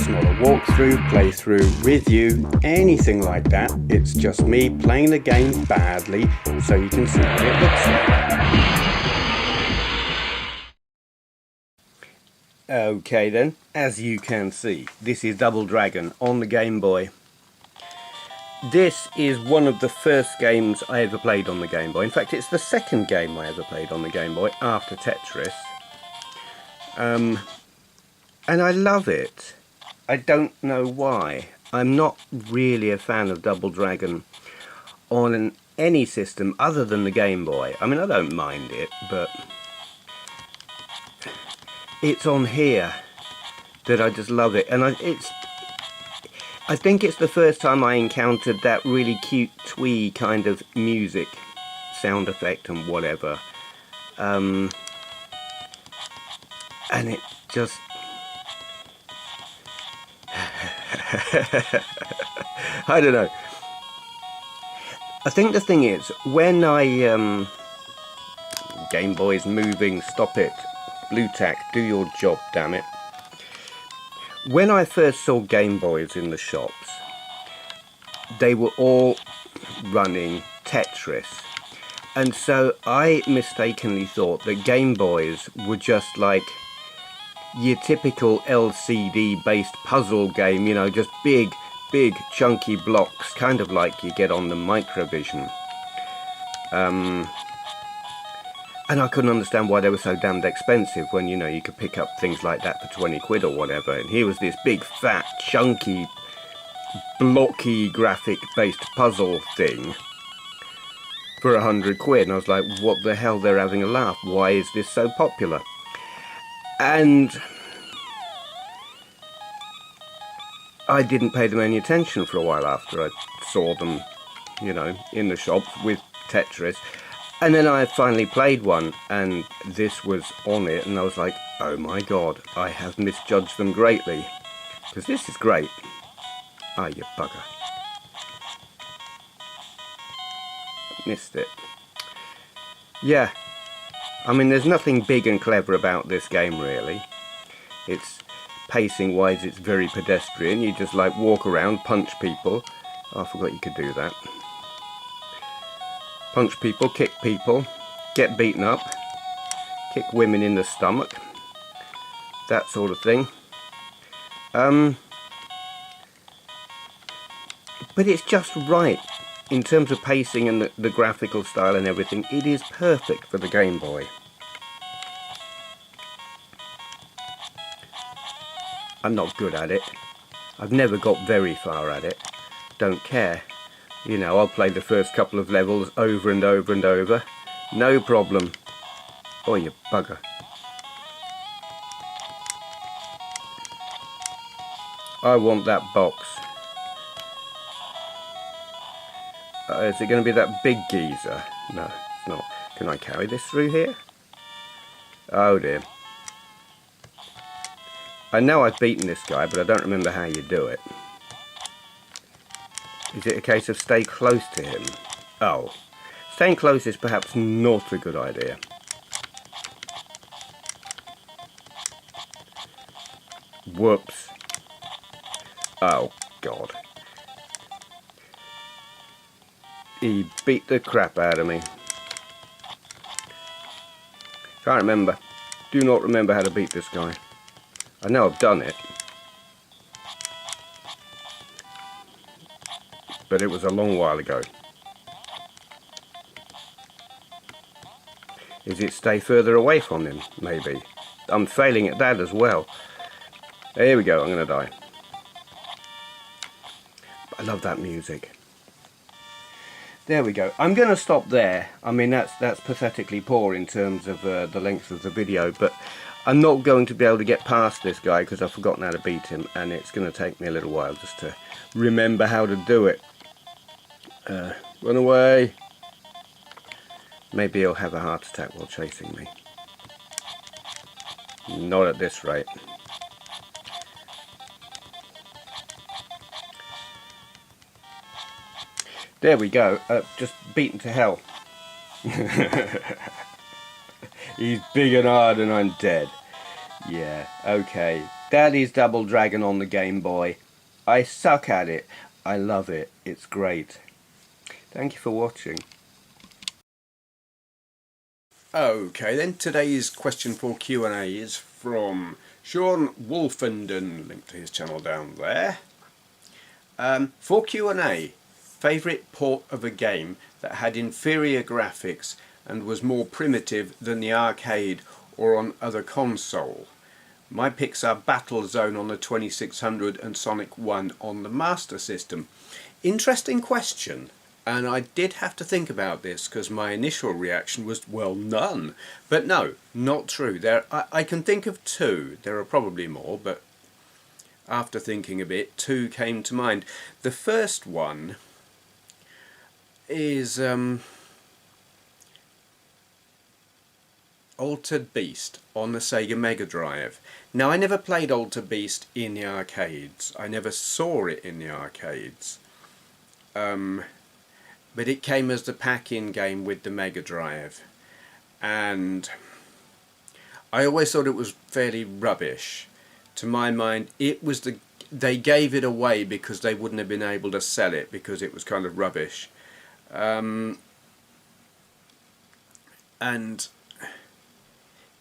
not a walkthrough, playthrough, review, anything like that. It's just me playing the game badly so you can see what it looks like. Okay then, as you can see, this is Double Dragon on the Game Boy. This is one of the first games I ever played on the Game Boy. In fact, it's the second game I ever played on the Game Boy after Tetris. And I love it. I don't know why. I'm not really a fan of Double Dragon on any system other than the Game Boy. I mean, I don't mind it, but it's on here that I just love it. And I think it's the first time I encountered that really cute twee kind of music, sound effect and whatever. And it just... I don't know. I think the thing is, when Game Boy's moving, stop it. Blue tack, do your job, damn it. When I first saw Game Boys in the shops, they were all running Tetris. And so I mistakenly thought that Game Boys were just like your typical LCD based puzzle game, you know, just big chunky blocks, kind of like you get on the Microvision. And I couldn't understand why they were so damned expensive when, you know, you could pick up things like that for 20 quid or whatever. And here was this big, fat, chunky, blocky, graphic-based puzzle thing for 100 quid. And I was like, what the hell, they're having a laugh. Why is this so popular? And I didn't pay them any attention for a while after I saw them, you know, in the shops with Tetris. And then I finally played one, and this was on it, and I was like, oh my god, I have misjudged them greatly. Because this is great. Ah, you bugger. Missed it. Yeah. I mean, there's nothing big and clever about this game, really. It's, pacing-wise, it's very pedestrian. You just, like, walk around, punch people. Oh, I forgot you could do that. Punch people, kick people, get beaten up, kick women in the stomach, that sort of thing. But it's just right in terms of pacing and the graphical style and everything. It is perfect for the Game Boy. I'm not good at it. I've never got very far at it. Don't care. You know, I'll play the first couple of levels over and over and over. No problem. Oh, you bugger. I want that box. Is it going to be that big geezer? No, it's not. Can I carry this through here? Oh dear. I know I've beaten this guy, but I don't remember how you do it. Is it a case of stay close to him? Oh, staying close is perhaps not a good idea. Whoops. Oh, God. He beat the crap out of me. Can't remember. Do not remember how to beat this guy. I know I've done it. But it was a long while ago. Is it stay further away from him? Maybe. I'm failing at that as well. Here we go, I'm going to die. I love that music. There we go. I'm going to stop there. I mean, that's pathetically poor in terms of the length of the video, but I'm not going to be able to get past this guy because I've forgotten how to beat him, and it's going to take me a little while just to remember how to do it. Run away. Maybe he'll have a heart attack while chasing me. Not at this rate. There we go. Just beaten to hell. He's big and hard and I'm dead. Yeah, okay. That is Double Dragon on the Game Boy. I suck at it. I love it. It's great. Thank you for watching. Okay, then today's question for Q&A is from Sean Woolfenden, link to his channel down there. For Q&A, favourite port of a game that had inferior graphics and was more primitive than the arcade or on other console. My picks are Battlezone on the 2600 and Sonic 1 on the Master System. Interesting question, and I did have to think about this because my initial reaction was, well, none. But no, not true. I can think of two. There are probably more, but after thinking a bit, two came to mind. The first one is Altered Beast on the Sega Mega Drive. Now, I never played Altered Beast in the arcades. I never saw it in the arcades. But it came as the pack-in game with the Mega Drive. And I always thought it was fairly rubbish. To my mind, it was they gave it away because they wouldn't have been able to sell it because it was kind of rubbish. And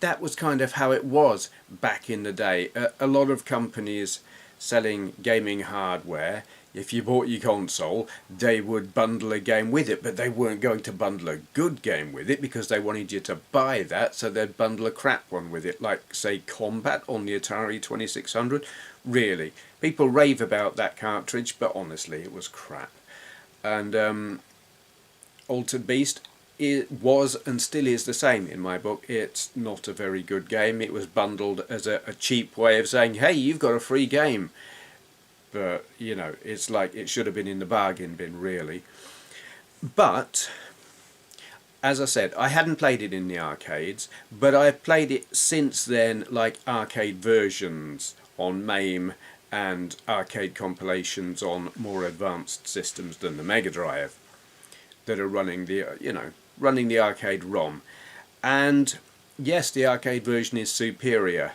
that was kind of how it was back in the day. A lot of companies selling gaming hardware, if you bought your console, they would bundle a game with it, but they weren't going to bundle a good game with it because they wanted you to buy that, so they'd bundle a crap one with it, like, say, Combat on the Atari 2600. Really, people rave about that cartridge, but honestly, it was crap. And Altered Beast, it was and still is the same in my book. It's not a very good game. It was bundled as a cheap way of saying, hey, you've got a free game. But, you know, it's like it should have been in the bargain bin, really. But, as I said, I hadn't played it in the arcades, but I've played it since then, like arcade versions on MAME and arcade compilations on more advanced systems than the Mega Drive that are running the, running the arcade ROM. And yes, the arcade version is superior.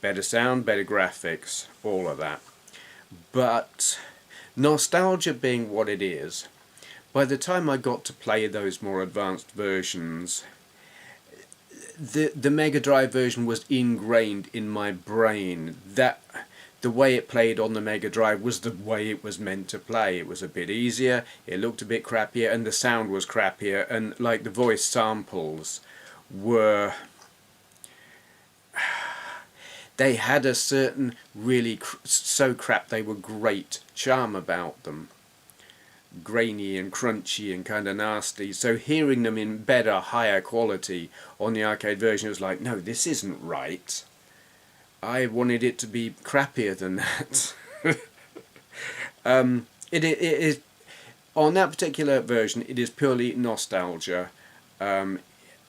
Better sound, better graphics, all of that. But nostalgia being what it is, by the time I got to play those more advanced versions, the Mega Drive version was ingrained in my brain. That the way it played on the Mega Drive was the way it was meant to play. It was a bit easier, it looked a bit crappier, and the sound was crappier, and like the voice samples were... they had a certain really so crap they were great charm about them. Grainy and crunchy and kind of nasty. So hearing them in better, higher quality on the arcade version, it was like, no, this isn't right. I wanted it to be crappier than that. It is, on that particular version, it is purely nostalgia.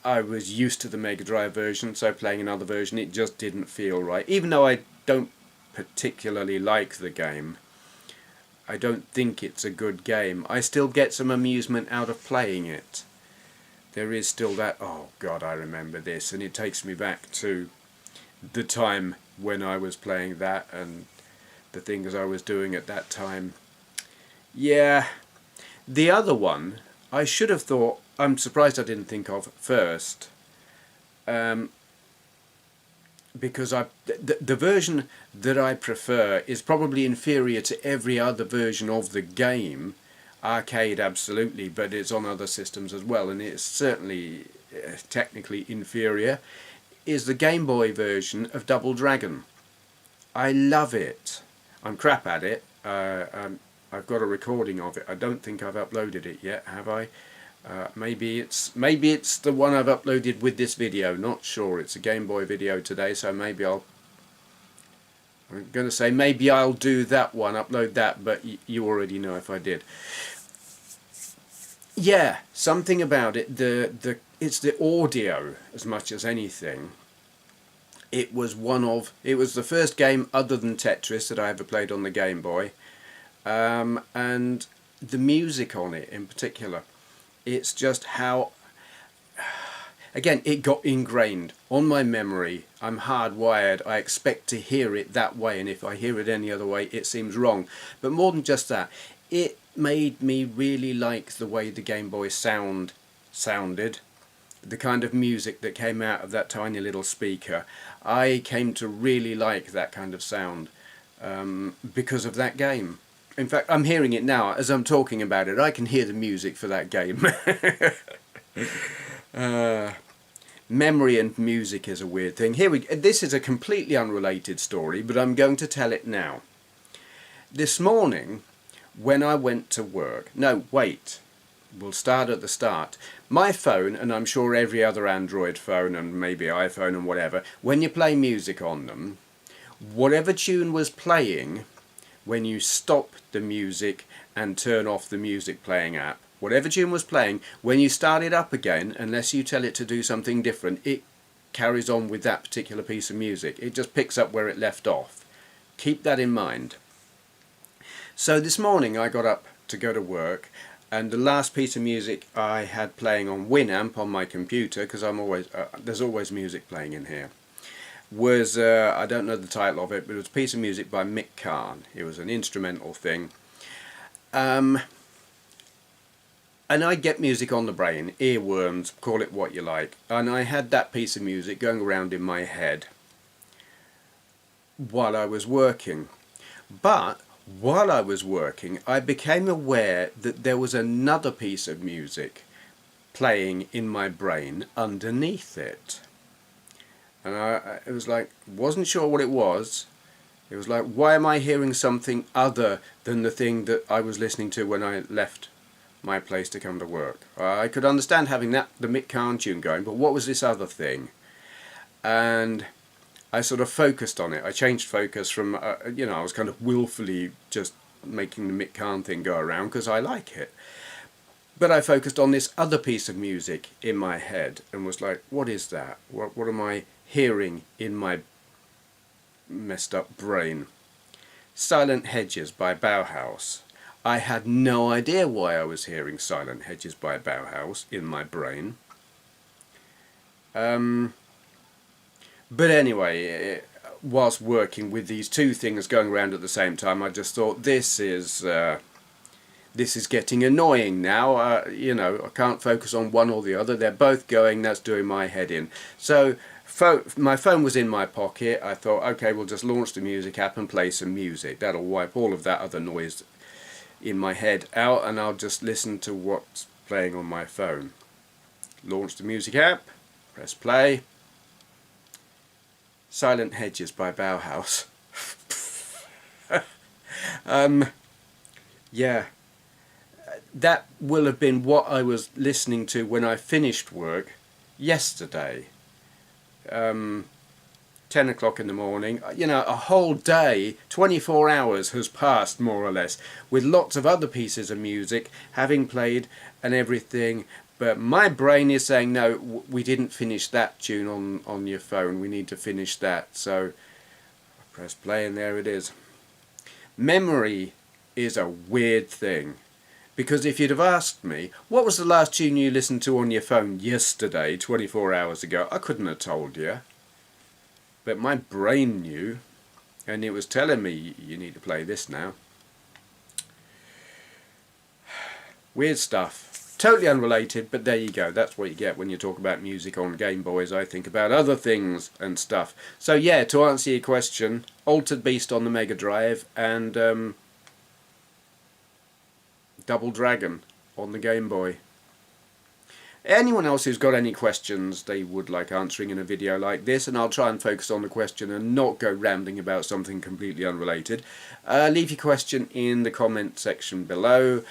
I was used to the Mega Drive version, so playing another version, it just didn't feel right. Even though I don't particularly like the game, I don't think it's a good game, I still get some amusement out of playing it. There is still that, oh God, I remember this, and it takes me back to the time when I was playing that and the things I was doing at that time. Yeah, the other one, I should have thought, I'm surprised I didn't think of first, because the version that I prefer is probably inferior to every other version of the game. Arcade absolutely, but it's on other systems as well, and it's certainly technically inferior, is the Game Boy version of Double Dragon. I love it. I'm crap at it. I've got a recording of it. I don't think I've uploaded it yet, have I? Maybe it's the one I've uploaded with this video, not sure. It's a Game Boy video today, so maybe I'm going to say maybe I'll do that one, upload that, but you already know if I did. Yeah, something about it, it's the audio as much as anything. It was the first game other than Tetris that I ever played on the Game Boy, and the music on it in particular. It's just how, again, it got ingrained on my memory. I'm hardwired. I expect to hear it that way, and if I hear it any other way, it seems wrong. But more than just that, it made me really like the way the Game Boy sounded, the kind of music that came out of that tiny little speaker. I came to really like that kind of sound because of that game. In fact, I'm hearing it now as I'm talking about it. I can hear the music for that game. Memory and music is a weird thing. This is a completely unrelated story, but I'm going to tell it now. This morning, when I went to work... No, wait. We'll start at the start. My phone, and I'm sure every other Android phone and maybe iPhone and whatever, when you play music on them, whatever tune was playing, when you stop the music and turn off the music playing app, whatever tune was playing, when you start it up again, unless you tell it to do something different, it carries on with that particular piece of music. It just picks up where it left off. Keep that in mind. So this morning I got up to go to work, and the last piece of music I had playing on Winamp on my computer, because I'm always there's always music playing in here, was I don't know the title of it, but it was a piece of music by Mick Karn. It was an instrumental thing. And I get music on the brain, earworms, call it what you like, and I had that piece of music going around in my head while I was working. But while I was working, I became aware that there was another piece of music playing in my brain underneath it. And it was like, wasn't sure what it was. It was like, why am I hearing something other than the thing that I was listening to when I left my place to come to work? I could understand having the Mick Karn tune going, but what was this other thing? And I sort of focused on it. I changed focus from, you know, I was kind of willfully just making the Mick Karn thing go around because I like it. But I focused on this other piece of music in my head and was like, what is that? What am I hearing in my messed up brain? Silent Hedges by Bauhaus. I had no idea why I was hearing Silent Hedges by Bauhaus in my brain. But anyway, whilst working with these two things going around at the same time, I just thought, this is getting annoying now. You know, I can't focus on one or the other. They're both going, that's doing my head in. So my phone was in my pocket. I thought, okay, we'll just launch the music app and play some music. That'll wipe all of that other noise in my head out, and I'll just listen to what's playing on my phone. Launch the music app, press play. Silent Hedges by Bauhaus. Yeah, that will have been what I was listening to when I finished work yesterday. 10 o'clock in the morning. You know, a whole day, 24 hours has passed more or less, with lots of other pieces of music having played and everything. But my brain is saying, no, we didn't finish that tune on your phone. We need to finish that. So I press play and there it is. Memory is a weird thing. Because if you'd have asked me, what was the last tune you listened to on your phone yesterday, 24 hours ago, I couldn't have told you. But my brain knew, and it was telling me, you need to play this now. Weird stuff. Totally unrelated, but there you go. That's what you get when you talk about music on Game Boys. I think about other things and stuff. So yeah, to answer your question, Altered Beast on the Mega Drive and Double Dragon on the Game Boy. Anyone else who's got any questions they would like answering in a video like this, and I'll try and focus on the question and not go rambling about something completely unrelated, leave your question in the comment section below.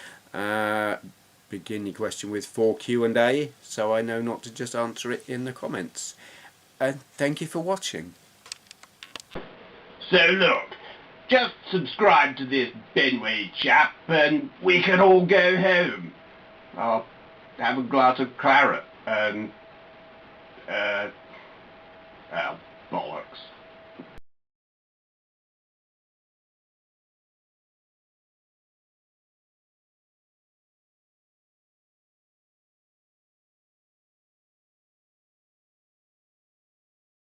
Begin your question with for Q&A, so I know not to just answer it in the comments. And thank you for watching. So look, just subscribe to this Benway chap and we can all go home. I'll have a glass of claret and, bollocks.